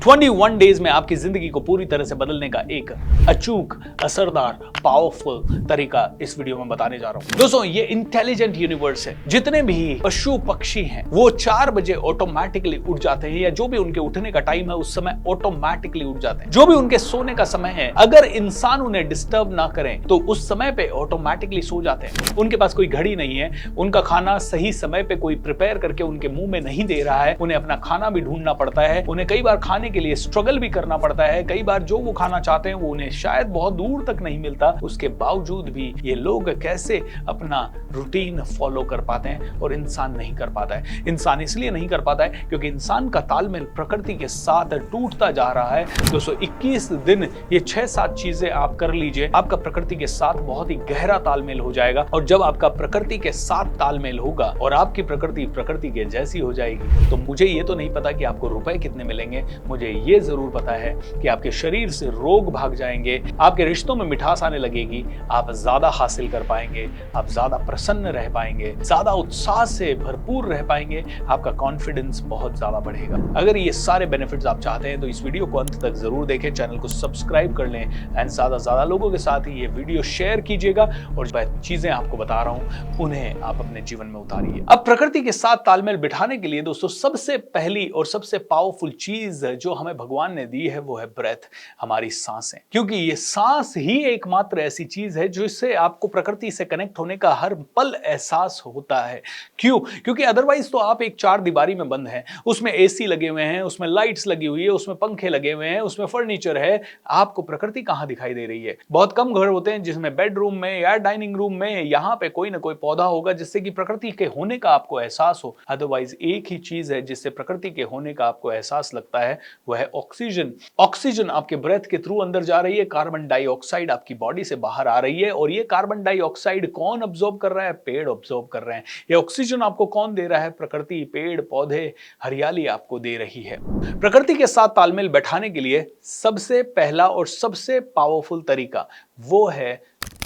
21 days में आपकी जिंदगी को पूरी तरह से बदलने का एक अचूक, असरदार, पावरफुल तरीका इस वीडियो में बताने जा रहा हूं। दोस्तों, ये इंटेलिजेंट यूनिवर्स है। जितने भी पशु पक्षी हैं वो 4 बजे ऑटोमेटिकली उठ जाते हैं, या जो भी उनके उठने का टाइम है उस समय ऑटोमेटिकली उठ जाते हैं। जो भी उनके सोने का समय है, अगर इंसान उन्हें डिस्टर्ब ना करें तो उस समय पे ऑटोमेटिकली सो जाते हैं। उनके पास कोई घड़ी नहीं है, उनका खाना सही समय पे कोई प्रिपेयर करके उनके मुंह में नहीं दे रहा है, उन्हें अपना खाना भी ढूंढना पड़ता है, उन्हें कई बार खाने के लिए स्ट्रगल भी करना पड़ता है, कई बार जो वो खाना चाहते हैं वो उन्हें शायद बहुत दूर तक नहीं मिलता। उसके बावजूद भी ये लोग कैसे अपना रूटीन फॉलो कर पाते हैं और इंसान नहीं कर पाता है। इंसान इसलिए नहीं कर पाता है क्योंकि इंसान का तालमेल प्रकृति के साथ टूटता जा रहा है। 221 दिन ये 6-7 चीजें आप कर लीजिए, आपका प्रकृति के साथ बहुत ही गहरा तालमेल हो जाएगा। और जब आपका प्रकृति के साथ तालमेल होगा और आपकी प्रकृति के जैसी हो जाएगी, तो मुझे ये तो नहीं पता कि आपको रुपए कितने मिलेंगे, मुझे ये जरूर पता है कि आपके शरीर से रोग भाग जाएंगे, आपके रिश्तों में मिठास आने लगेगी, आप ज्यादा हासिल कर पाएंगे, आप ज्यादा प्रसन्न रह पाएंगे, ज्यादा उत्साह से भरपूर रह पाएंगे, आपका कॉन्फिडेंस बहुत ज्यादा बढ़ेगा। अगर ये सारे बेनिफिट्स आप चाहते हैं तो इस वीडियो को अंत तक जरूर देखें, चैनल को सब्सक्राइब कर लें एंड ज्यादा लोगों के साथ ही ये वीडियो शेयर कीजिएगा और जो चीजें आपको बता रहा हूं उन्हें आप अपने जीवन में उतारिए। अब प्रकृति के साथ तालमेल बिठाने के लिए दोस्तों सबसे पहली और सबसे पावरफुल चीज जो हमें भगवान ने दी है वो है ब्रेथ, हमारी सांसें। क्योंकि ये सांस ही एकमात्र ऐसी चीज है जिससे आपको प्रकृति से कनेक्ट होने का हर पल एहसास होता है। क्यों? क्योंकि अदरवाइज तो आप एक 4 दीवारी में बंद हैं, उसमें एसी लगे हुए हैं, उसमें लाइट्स लगी हुई है, उसमें पंखे लगे हुए हैं, उसमें फर्नीचर है, आपको प्रकृति कहां दिखाई दे रही है? बहुत कम घर होते हैं जिसमें बेडरूम में या डाइनिंग रूम में यहां पे कोई ना कोई पौधा होगा जिससे कि प्रकृति के होने का आपको एहसास हो। अदरवाइज एक ही चीज है जिससे प्रकृति के होने का आपको एहसास लगता है, वह है ऑक्सीजन। ऑक्सीजन आपके ब्रेथ के थ्रू अंदर जा रही है, कार्बन डाइऑक्साइड आपकी बॉडी से बाहर आ रही है, और ये कार्बन डाइऑक्साइड कौन अब्सॉर्ब कर रहा है? पेड़ अब्सॉर्ब कर रहे हैं। ये ऑक्सीजन आपको कौन दे रहा है? प्रकृति, पेड़ पौधे, हरियाली आपको दे रही है। प्रकृति के साथ तालमेल बैठाने के लिए सबसे पहला और सबसे पावरफुल तरीका वो है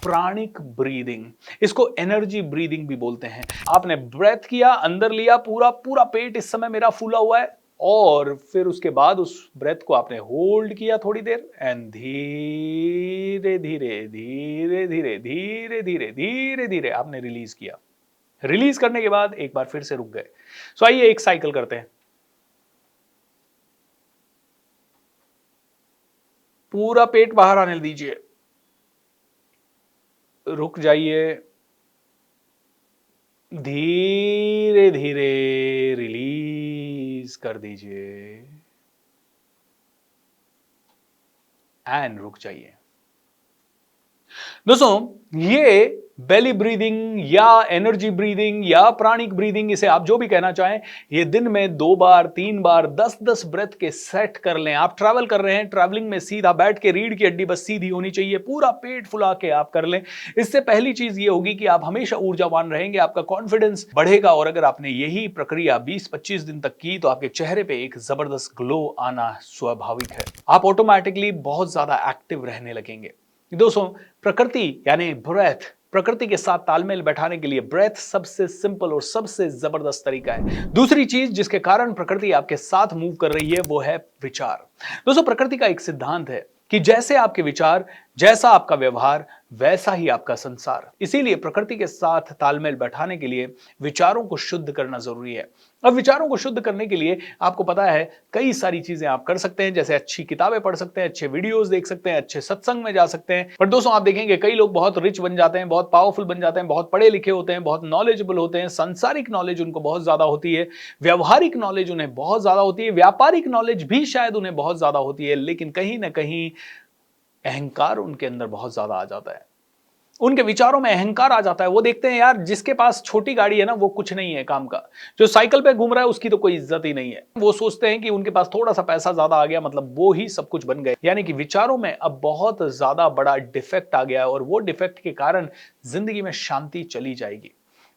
प्राणिक ब्रीदिंग। इसको एनर्जी ब्रीदिंग भी बोलते हैं। आपने ब्रेथ किया, अंदर लिया, पूरा पेट इस समय मेरा फूला हुआ है, और फिर उसके बाद उस ब्रेथ को आपने होल्ड किया थोड़ी देर एंड धीरे धीरे आपने रिलीज किया। रिलीज करने के बाद एक बार फिर से रुक गए। सो आइए एक साइकिल करते हैं। पूरा पेट बाहर आने दीजिए, रुक जाइए, धीरे धीरे रिलीज कर दीजिए एंड रुक जाइए। दोस्तों, ये बेली ब्रीदिंग या एनर्जी ब्रीदिंग या प्राणिक ब्रीदिंग, इसे आप जो भी कहना चाहें, ये दिन में 2 बार 3 बार 10-10 ब्रेथ के सेट कर लें। आप ट्रैवल कर रहे हैं, ट्रैवलिंग में सीधा बैठ के रीढ़ की हड्डी बस सीधी होनी चाहिए, पूरा पेट फुला के आप कर लें। इससे पहली चीज ये होगी कि आप हमेशा ऊर्जावान रहेंगे, आपका कॉन्फिडेंस बढ़ेगा, और अगर आपने यही प्रक्रिया 20-25 दिन तक की तो आपके चेहरे पे एक जबरदस्त ग्लो आना स्वाभाविक है। आप ऑटोमेटिकली बहुत ज्यादा एक्टिव रहने लगेंगे। दोस्तों, प्रकृति यानी ब्रेथ, प्रकृति के साथ तालमेल बैठाने के लिए ब्रेथ सबसे सिंपल और सबसे जबरदस्त तरीका है। दूसरी चीज जिसके कारण प्रकृति आपके साथ मूव कर रही है वो है विचार। दोस्तों, प्रकृति का एक सिद्धांत है कि जैसे आपके विचार, जैसा आपका व्यवहार, वैसा ही आपका संसार। इसीलिए प्रकृति के साथ तालमेल बैठाने के लिए विचारों को शुद्ध करना जरूरी है। अब विचारों को शुद्ध करने के लिए आपको पता है कई सारी चीजें आप कर सकते हैं, जैसे अच्छी किताबें पढ़ सकते हैं, अच्छे वीडियोस देख सकते हैं, अच्छे सत्संग में जा सकते हैं। पर दोस्तों, आप देखेंगे कई लोग बहुत रिच बन जाते हैं, बहुत पावरफुल बन जाते हैं, बहुत पढ़े लिखे होते हैं, बहुत नॉलेजेबल होते हैं, सांसारिक नॉलेज उनको बहुत ज्यादा होती है, व्यवहारिक नॉलेज उन्हें बहुत ज्यादा होती है, व्यापारिक नॉलेज भी शायद उन्हें बहुत ज्यादा होती है, लेकिन कहीं ना कहीं अहंकार उनके अंदर बहुत ज्यादा आ जाता है। उनके विचारों में अहंकार आ जाता है। वो देखते हैं यार जिसके पास छोटी गाड़ी है ना वो कुछ नहीं है काम का, जो साइकिल पे घूम रहा है उसकी तो कोई इज्जत ही नहीं है। वो सोचते हैं कि उनके पास थोड़ा सा पैसा ज्यादा आ गया मतलब वो ही सब कुछ बन गए। यानी कि विचारों में अब बहुत ज्यादा बड़ा डिफेक्ट आ गया है, और वो डिफेक्ट के कारण जिंदगी में शांति चली जाएगी।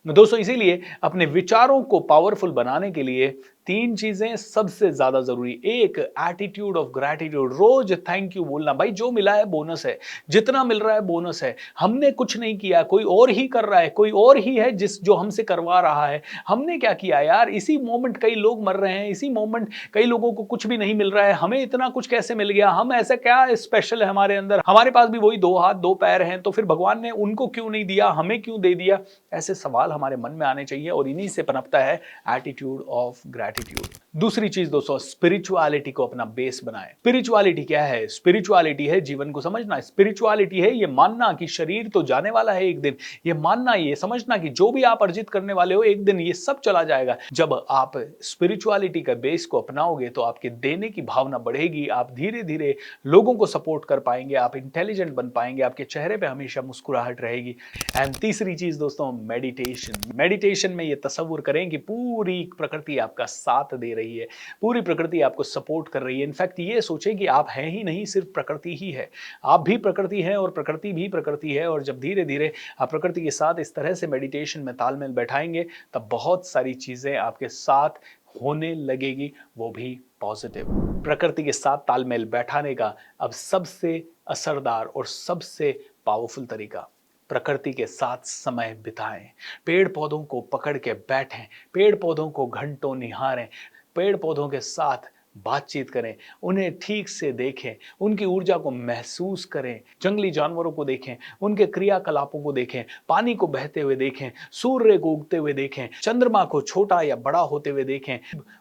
दोस्तों, इसीलिए अपने विचारों को पावरफुल बनाने के लिए 3 चीजें सबसे ज्यादा जरूरी। एक, एटीट्यूड ऑफ ग्रैटिट्यूड, रोज थैंक यू बोलना। भाई जो मिला है बोनस है, जितना मिल रहा है बोनस है। हमने कुछ नहीं किया, कोई और ही कर रहा है, कोई और ही है जिस जो हमसे करवा रहा है। हमने क्या किया यार? इसी मोमेंट कई लोग मर रहे हैं, इसी मोमेंट कई लोगों को कुछ भी नहीं मिल रहा है, हमें इतना कुछ कैसे मिल गया? हम ऐसा क्या स्पेशल है हमारे अंदर? हमारे पास भी वही 2 हाथ 2 पैर हैं, तो फिर भगवान ने उनको क्यों नहीं दिया, हमें क्यों दे दिया? ऐसे सवाल हमारे मन में आने चाहिए और इन्हीं से पनपता है एटीट्यूड ऑफ ग्रैटिट्यूड। दूसरी चीज दोस्तों, स्पिरिचुअलिटी को अपना बेस बनाएं। स्पिरिचुअलिटी क्या है? स्पिरिचुअलिटी है जीवन को समझना। स्पिरिचुअलिटी है ये मानना कि शरीर तो जाने वाला है एक दिन, ये मानना, ये समझना कि जो भी आप अर्जित करने वाले हो एक दिन ये सब चला जाएगा। जब आप स्पिरिचुअलिटी का बेस को अपनाओगे तो आपके देने की भावना बढ़ेगी, आप धीरे धीरे लोगों को सपोर्ट कर पाएंगे, आप इंटेलिजेंट बन पाएंगे, आपके चेहरे पे हमेशा मुस्कुराहट रहेगी। एंड तीसरी चीज दोस्तों, मेडिटेशन। मेडिटेशन में ये तसव्वुर करें कि पूरी प्रकृति आपका साथ दे रही है, पूरी प्रकृति आपको सपोर्ट कर रही है। इनफैक्ट ये सोचें कि आप हैं ही नहीं, सिर्फ प्रकृति ही है। आप भी प्रकृति हैं और प्रकृति भी प्रकृति है। और जब धीरे धीरे आप प्रकृति के साथ इस तरह से मेडिटेशन में तालमेल बैठाएंगे तब बहुत सारी चीजें आपके साथ होने लगेगी, वो भी पॉजिटिव। प्रकृति के साथ तालमेल बैठाने का अब सबसे असरदार और सबसे पावरफुल तरीका, प्रकृति के साथ समय बिताएं। पेड़ पौधों को पकड़ के बैठें, पेड़ पौधों को घंटों निहारें, पेड़ पौधों के साथ बातचीत करें, उन्हें ठीक से देखें, उनकी ऊर्जा को महसूस करें, जंगली जानवरों को देखें, उनके क्रियाकलापों को देखें, पानी को बहते हुए देखें, सूर्य को उगते हुए देखें, चंद्रमा को छोटा या बड़ा होते हुए देखें,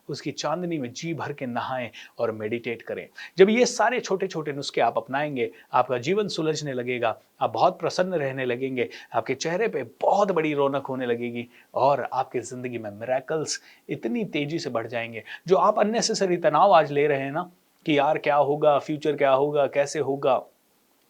उसकी चांदनी में जी भर के नहाएं और मेडिटेट करें। जब ये सारे छोटे छोटे नुस्खे आप अपनाएंगे, आपका जीवन सुलझने लगेगा, आप बहुत प्रसन्न रहने लगेंगे, आपके चेहरे पे बहुत बड़ी रौनक होने लगेगी और आपकी जिंदगी में मिरेकल्स इतनी तेजी से बढ़ जाएंगे। जो आप अननेसेसरी तनाव आज ले रहे हैं ना कि यार क्या होगा, फ्यूचर क्या होगा, कैसे होगा,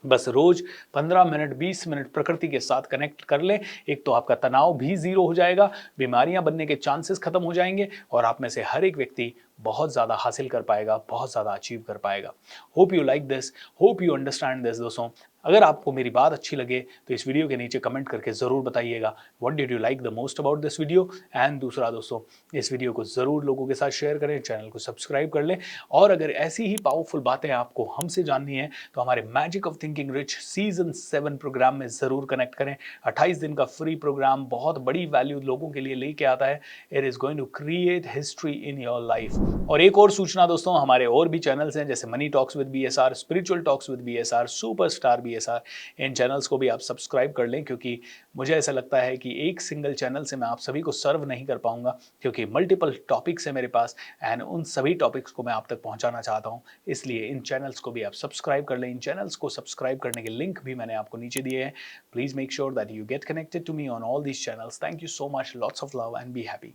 बस रोज 15 मिनट 20 मिनट प्रकृति के साथ कनेक्ट कर लें। एक तो आपका तनाव भी जीरो हो जाएगा, बीमारियां बनने के चांसेस खत्म हो जाएंगे और आप में से हर एक व्यक्ति बहुत ज़्यादा हासिल कर पाएगा, बहुत ज़्यादा अचीव कर पाएगा। Hope you like this, hope you understand this. दोस्तों अगर आपको मेरी बात अच्छी लगे तो इस वीडियो के नीचे कमेंट करके ज़रूर बताइएगा what did you like the most about this video. And दूसरा दोस्तों, इस वीडियो को ज़रूर लोगों के साथ शेयर करें, चैनल को सब्सक्राइब कर लें। और अगर ऐसी ही पावरफुल बातें आपको हमसे जाननी है तो हमारे magic of thinking rich season 7 programme में ज़रूर कनेक्ट करें। 28 दिन का फ्री प्रोग्राम बहुत बड़ी वैल्यू लोगों के लिए लेके आता है। It is going to create history in your life. और एक और सूचना दोस्तों, हमारे और भी चैनल्स हैं जैसे money talks with BSR, spiritual talks with BSR, superstar BSR। In channels को भी आप सब्सक्राइब कर लें क्योंकि मुझे ऐसा लगता है कि एक सिंगल चैनल से मैं आप सभी को सर्व नहीं कर पाऊंगा, क्योंकि मल्टीपल टॉपिक्स है मेरे पास एंड उन सभी टॉपिक्स को मैं आप तक पहुंचाना चाहता हूं। इसलिए इन चैनल्स को भी आप सब्सक्राइब कर लें। इन चैनल्स को सब्सक्राइब करने के लिंक भी मैंने आपको नीचे दिए हैं। Please make sure that you get connected to me on all these channels. Thank you so much, lots of love and be happy.